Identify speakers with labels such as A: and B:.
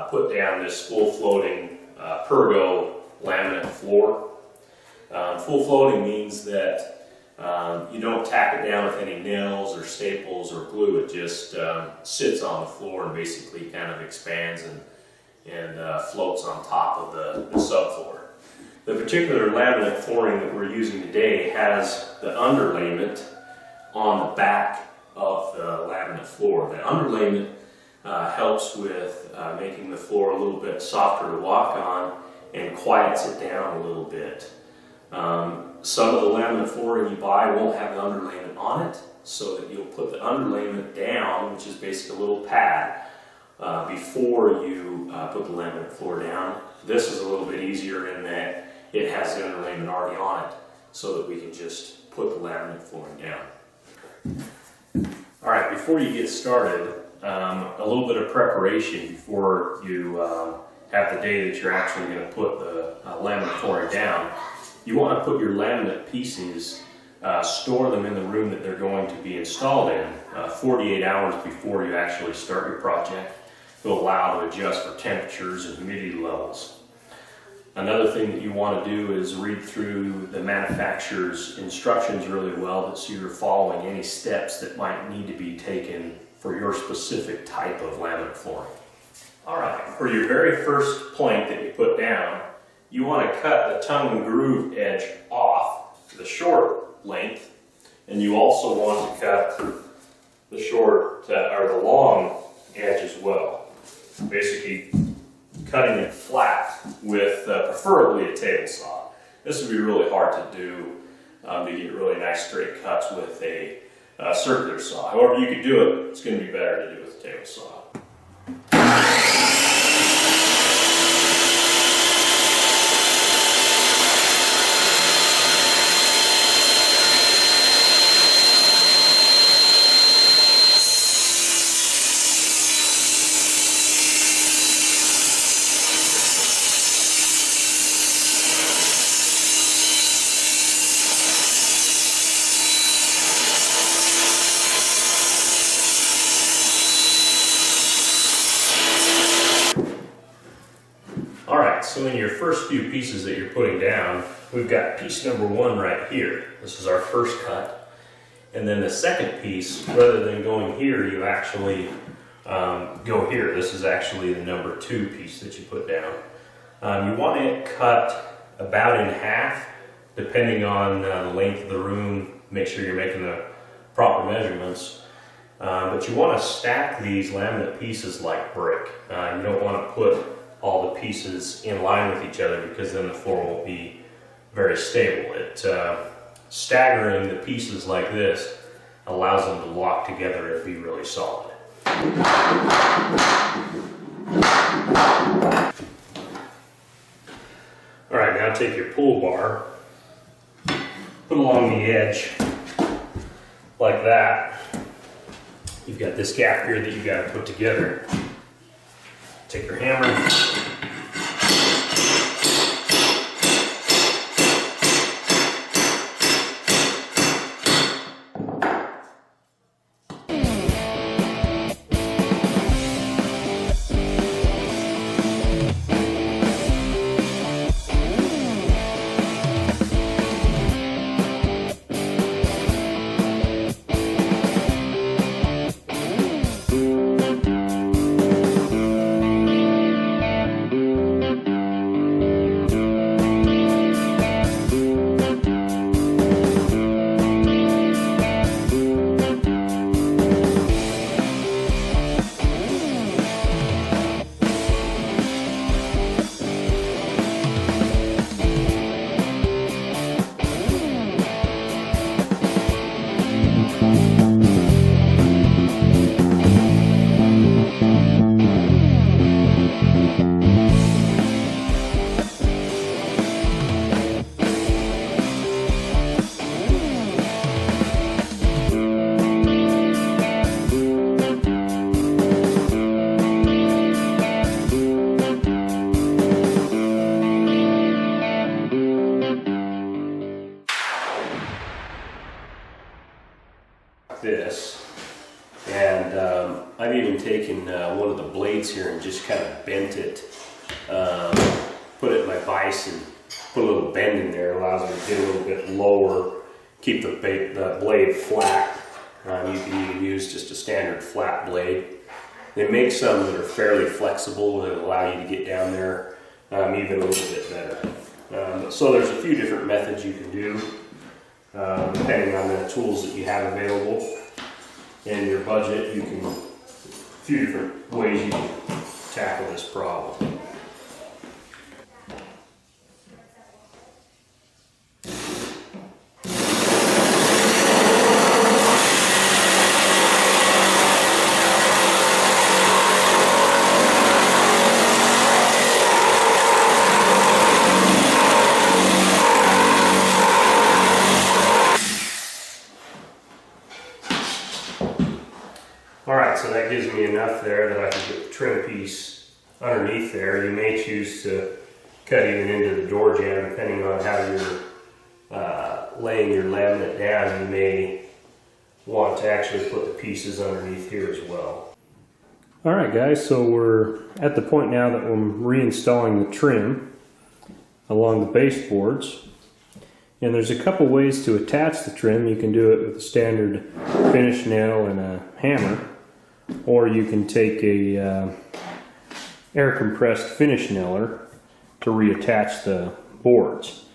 A: put down this full floating pergo laminate floor. Full floating means that you don't tack it down with any nails or staples or glue. It just sits on the floor and basically kind of expands and floats on top of the subfloor. The particular laminate flooring that we're using today has the underlayment on the back of the laminate floor. The underlayment helps with making the floor a little bit softer to walk on and quiets it down a little bit. Some of the laminate flooring you buy won't have the underlayment on it, so that you'll put the underlayment down, which is basically a little pad, before you put the laminate floor down. This is a little bit easier in that it has the underlayment already on it, so that we can just put the laminate flooring down. Alright, before you get started, a little bit of preparation before you have the day that you're actually going to put the laminate flooring down. You want to put your laminate pieces, store them in the room that they're going to be installed in 48 hours before you actually start your project. It'll allow to adjust for temperatures and humidity levels. Another thing that you want to do is read through the manufacturer's instructions really well, so you're following any steps that might need to be taken for your specific type of laminate flooring. Alright, for your very first plank that you put down, you want to cut the tongue and groove edge off to the short length, and you also want to cut the short or the long edge as well. Basically cutting it flat with preferably a table saw. This would be really hard to do to get really nice straight cuts with a circular saw. However you could do it, it's going to be better to do with a table saw. Alright, so in your first few pieces that you're putting down, we've got piece number 1 right here. This is our first cut. And then the second piece, rather than going here, you actually go here. This is actually the number 2 piece that you put down. You want it cut about in half, depending on the length of the room. Make sure you're making the proper measurements. But you want to stack these laminate pieces like brick. You don't want to put all the pieces in line with each other, because then the floor won't be very stable. Staggering the pieces like this allows them to lock together and be really solid. Alright, now take your pull bar, put along the edge like that. You've got this gap here that you've got to put together. Take your hammer, this, And I've even taken one of the blades here and just kind of bent it, put it in my vise and put a little bend in there. It allows me to get a little bit lower, keep the blade flat. You can even use just a standard flat blade. They make some that are fairly flexible that allow you to get down there even a little bit better. So there's a few different methods you can do depending on the tools that you have available and your budget. You can, a few different ways you can tackle this problem. Alright, so that gives me enough there that I can get the trim piece underneath there. You may choose to cut even into the door jamb depending on how you're laying your laminate down. You may want to actually put the pieces underneath here as well. Alright guys, so we're at the point now that I'm reinstalling the trim along the baseboards. And there's a couple ways to attach the trim. You can do it with a standard finish nail and a hammer, or you can take a air compressed finish nailer to reattach the boards.